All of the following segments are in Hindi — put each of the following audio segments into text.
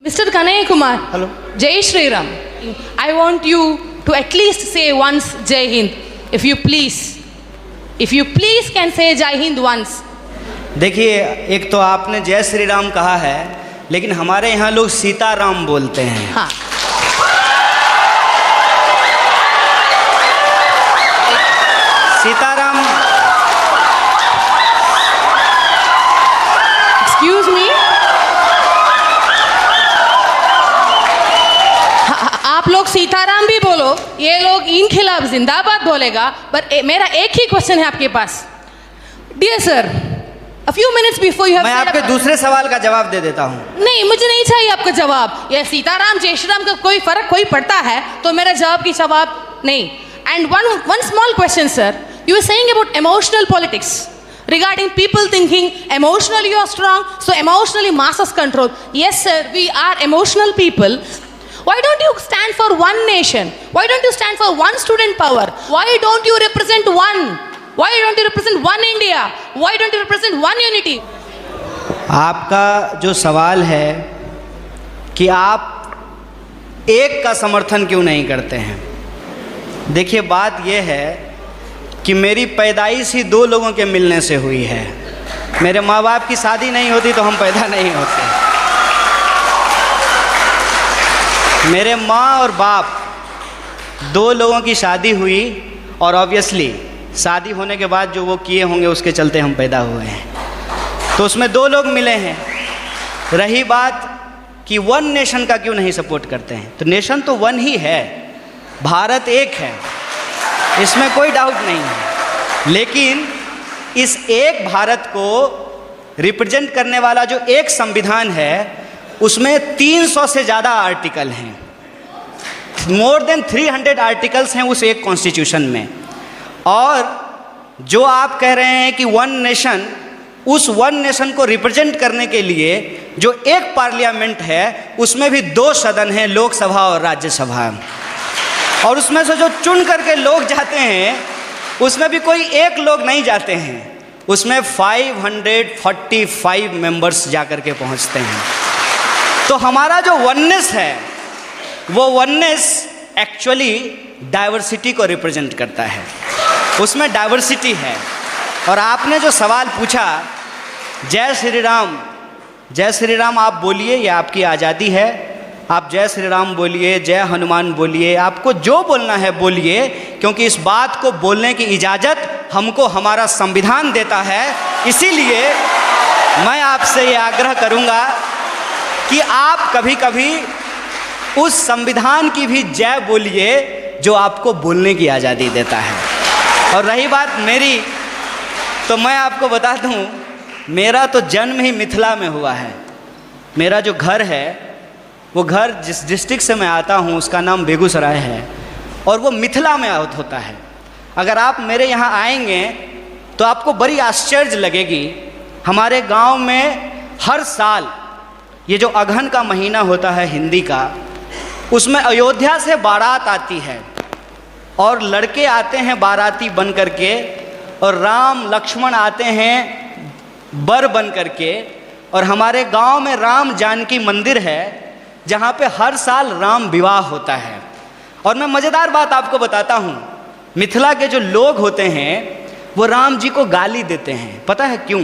Mr. Kanaya Kumar. Hello. Jai Shri Ram. I want you to at least say once Jai Hind, if you please. If you please can say Jai Hind once. देखिए, एक तो आपने जय श्री राम कहा है, लेकिन हमारे यहाँ लोग सीताराम बोलते हैं। हाँ। सीताराम। Excuse me. आप लोग सीताराम भी बोलो, ये लोग इन खिलाफ जिंदाबाद बोलेगा, पर मेरा एक ही क्वेश्चन है आपके पास। Dear sir, a few minutes before you have मैं आपके दूसरे सवाल का जवाब दे देता हूँ। नहीं, मुझे नहीं चाहिए आपका जवाब। ये सीताराम जय श्री राम का कोई फर्क कोई पड़ता है तो मेरा जवाब की जवाब नहीं। And one small question, sir. You were saying about emotional politics. Regarding people thinking emotionally you are strong, so emotionally masses control. Yes, sir, we are emotional people. Why don't you stand for one nation? Why don't you stand for one student power? Why don't you represent one? Why don't you represent one India? Why don't you represent one unity? आपका जो सवाल है कि आप एक का समर्थन क्यों नहीं करते हैं, देखिए बात यह है कि मेरी पैदाइश ही दो लोगों के मिलने से हुई है। मेरे माँ बाप की शादी नहीं होती तो हम पैदा नहीं होते। मेरे माँ और बाप दो लोगों की शादी हुई और ऑब्वियसली शादी होने के बाद जो वो किए होंगे उसके चलते हम पैदा हुए हैं, तो उसमें दो लोग मिले हैं। रही बात कि वन नेशन का क्यों नहीं सपोर्ट करते हैं, तो नेशन तो वन ही है, भारत एक है, इसमें कोई डाउट नहीं है। लेकिन इस एक भारत को रिप्रेजेंट करने वाला जो एक संविधान है उसमें 300 से ज़्यादा आर्टिकल हैं, मोर देन 300 आर्टिकल्स हैं उस एक कॉन्स्टिट्यूशन में। और जो आप कह रहे हैं कि वन नेशन, उस वन नेशन को रिप्रेजेंट करने के लिए जो एक पार्लियामेंट है उसमें भी दो सदन हैं, लोकसभा और राज्यसभा, और उसमें से जो चुन करके लोग जाते हैं उसमें भी कोई एक लोग नहीं जाते हैं, उसमें 545 मेंबर्स जाकर के पहुंचते हैं। तो हमारा जो वननेस है वो वननेस एक्चुअली डाइवर्सिटी को रिप्रेजेंट करता है, उसमें डाइवर्सिटी है। और आपने जो सवाल पूछा जय श्री राम, जय श्री राम आप बोलिए, ये आपकी आज़ादी है, आप जय श्री राम बोलिए, जय हनुमान बोलिए, आपको जो बोलना है बोलिए, क्योंकि इस बात को बोलने की इजाज़त हमको हमारा संविधान देता है। इसीलिए मैं आपसे ये आग्रह करूँगा कि आप कभी कभी उस संविधान की भी जय बोलिए जो आपको बोलने की आज़ादी देता है। और रही बात मेरी, तो मैं आपको बता दूं, मेरा तो जन्म ही मिथिला में हुआ है। मेरा जो घर है वो घर जिस डिस्ट्रिक्ट से मैं आता हूँ उसका नाम बेगूसराय है और वो मिथिला में होता है। अगर आप मेरे यहाँ आएंगे तो आपको बड़ी आश्चर्य लगेगी। हमारे गांव में हर साल ये जो अगहन का महीना होता है हिंदी का, उसमें अयोध्या से बारात आती है और लड़के आते हैं बाराती बन करके, और राम लक्ष्मण आते हैं बर बन करके। और हमारे गांव में राम जानकी मंदिर है जहां पे हर साल राम विवाह होता है। और मैं मज़ेदार बात आपको बताता हूं, मिथिला के जो लोग होते हैं वो राम जी को गाली देते हैं। पता है क्यों?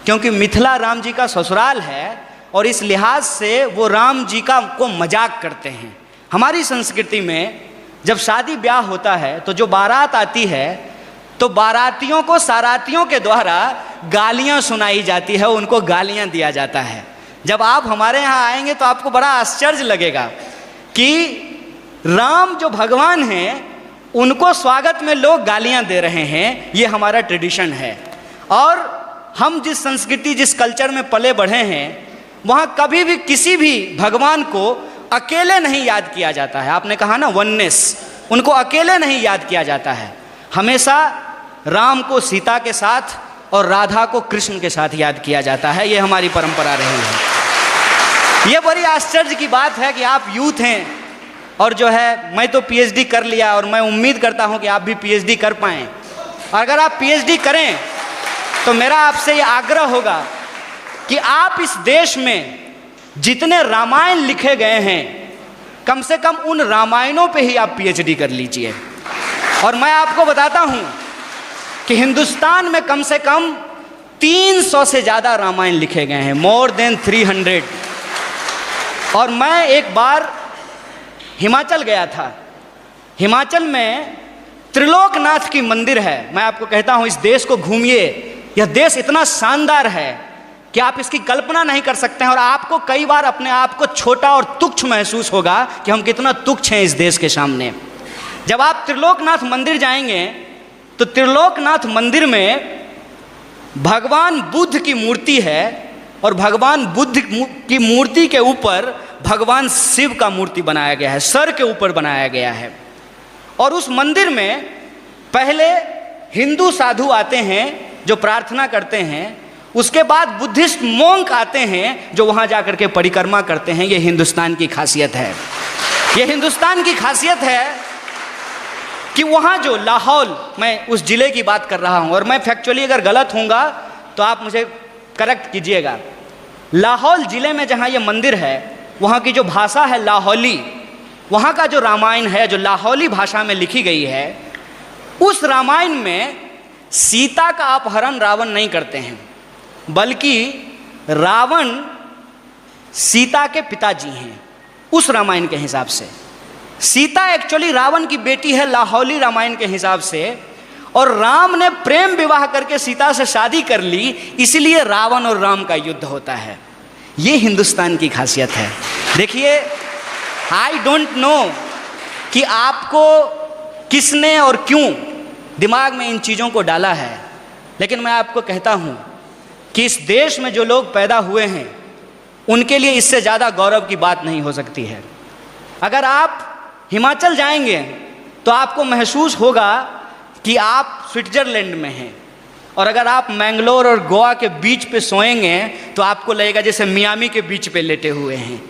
क्योंकि मिथिला राम जी का ससुराल है और इस लिहाज से वो राम जी को मजाक करते हैं। हमारी संस्कृति में जब शादी ब्याह होता है तो जो बारात आती है तो बारातियों को सारातियों के द्वारा गालियां सुनाई जाती है, उनको गालियां दिया जाता है। जब आप हमारे यहाँ आएंगे तो आपको बड़ा आश्चर्य लगेगा कि राम जो भगवान हैं उनको स्वागत में लोग गालियां दे रहे हैं। ये हमारा ट्रेडिशन है। और हम जिस संस्कृति जिस कल्चर में पले बढ़े हैं वहाँ कभी भी किसी भी भगवान को अकेले नहीं याद किया जाता है। आपने कहा ना वननेस, उनको अकेले नहीं याद किया जाता है। हमेशा राम को सीता के साथ और राधा को कृष्ण के साथ याद किया जाता है। ये हमारी परंपरा रही है। ये बड़ी आश्चर्य की बात है कि आप यूथ हैं और जो है मैं तो पीएचडी कर लिया और मैं उम्मीद करता हूँ कि आप भी पीएचडी कर पाएँ। अगर आप पीएचडी करें तो मेरा आपसे ये आग्रह होगा कि आप इस देश में जितने रामायण लिखे गए हैं, कम से कम उन रामायणों पे ही आप पीएचडी कर लीजिए। और मैं आपको बताता हूं कि हिंदुस्तान में कम से कम 300 से ज़्यादा रामायण लिखे गए हैं, मोर देन 300। और मैं एक बार हिमाचल गया था। हिमाचल में त्रिलोकनाथ की मंदिर है। मैं आपको कहता हूं इस देश को घूमिए, यह देश इतना शानदार है कि आप इसकी कल्पना नहीं कर सकते हैं। और आपको कई बार अपने आप को छोटा और तुच्छ महसूस होगा कि हम कितना तुच्छ हैं इस देश के सामने। जब आप त्रिलोकनाथ मंदिर जाएंगे तो त्रिलोकनाथ मंदिर में भगवान बुद्ध की मूर्ति है और भगवान बुद्ध की मूर्ति के ऊपर भगवान शिव का मूर्ति बनाया गया है, सर के ऊपर बनाया गया है। और उस मंदिर में पहले हिंदू साधु आते हैं जो प्रार्थना करते हैं, उसके बाद बुद्धिस्ट मोंक आते हैं जो वहाँ जाकर के परिक्रमा करते हैं। ये हिंदुस्तान की खासियत है। ये हिंदुस्तान की खासियत है कि वहाँ जो लाहौल, मैं उस ज़िले की बात कर रहा हूँ और मैं फैक्चुअली अगर गलत होऊंगा तो आप मुझे करेक्ट कीजिएगा। लाहौल ज़िले में जहाँ ये मंदिर है, वहाँ की जो भाषा है लाहौली, वहाँ का जो रामायण है जो लाहौली भाषा में लिखी गई है, उस रामायण में सीता का अपहरण रावण नहीं करते हैं, बल्कि रावण सीता के पिताजी हैं। उस रामायण के हिसाब से सीता एक्चुअली रावण की बेटी है लाहौली रामायण के हिसाब से, और राम ने प्रेम विवाह करके सीता से शादी कर ली, इसलिए रावण और राम का युद्ध होता है। ये हिंदुस्तान की खासियत है। देखिए, आई डोंट नो कि आपको किसने और क्यों दिमाग में इन चीज़ों को डाला है, लेकिन मैं आपको कहता हूँ कि इस देश में जो लोग पैदा हुए हैं उनके लिए इससे ज़्यादा गौरव की बात नहीं हो सकती है। अगर आप हिमाचल जाएंगे तो आपको महसूस होगा कि आप स्विट्ज़रलैंड में हैं, और अगर आप मैंगलोर और गोवा के बीच पे सोएंगे तो आपको लगेगा जैसे मियामी के बीच पे लेटे हुए हैं।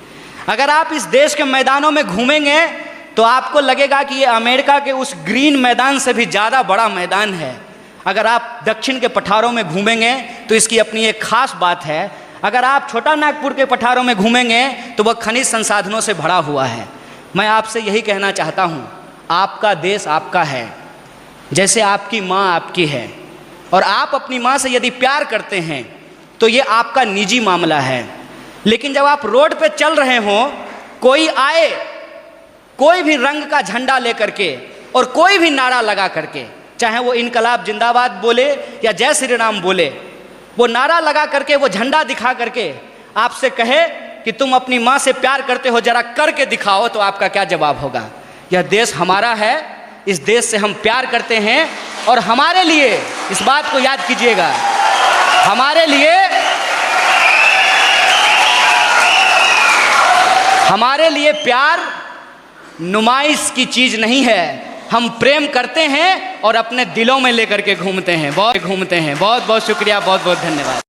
अगर आप इस देश के मैदानों में घूमेंगे तो आपको लगेगा कि ये अमेरिका के उस ग्रीन मैदान से भी ज़्यादा बड़ा मैदान है। अगर आप दक्षिण के पठारों में घूमेंगे तो इसकी अपनी एक खास बात है। अगर आप छोटा नागपुर के पठारों में घूमेंगे तो वह खनिज संसाधनों से भरा हुआ है। मैं आपसे यही कहना चाहता हूँ, आपका देश आपका है, जैसे आपकी माँ आपकी है, और आप अपनी माँ से यदि प्यार करते हैं तो ये आपका निजी मामला है। लेकिन जब आप रोड पे चल रहे हों, कोई आए कोई भी रंग का झंडा लेकर के और कोई भी नारा लगा करके, चाहे वो इनकलाब जिंदाबाद बोले या जय श्री राम बोले, वो नारा लगा करके, वो झंडा दिखा करके आपसे कहे कि तुम अपनी माँ से प्यार करते हो, जरा करके दिखाओ, तो आपका क्या जवाब होगा? यह देश हमारा है, इस देश से हम प्यार करते हैं, और हमारे लिए इस बात को याद कीजिएगा, हमारे लिए प्यार नुमाइश की चीज़ नहीं है। हम प्रेम करते हैं और अपने दिलों में लेकर के घूमते हैं। बहुत बहुत शुक्रिया, बहुत बहुत धन्यवाद।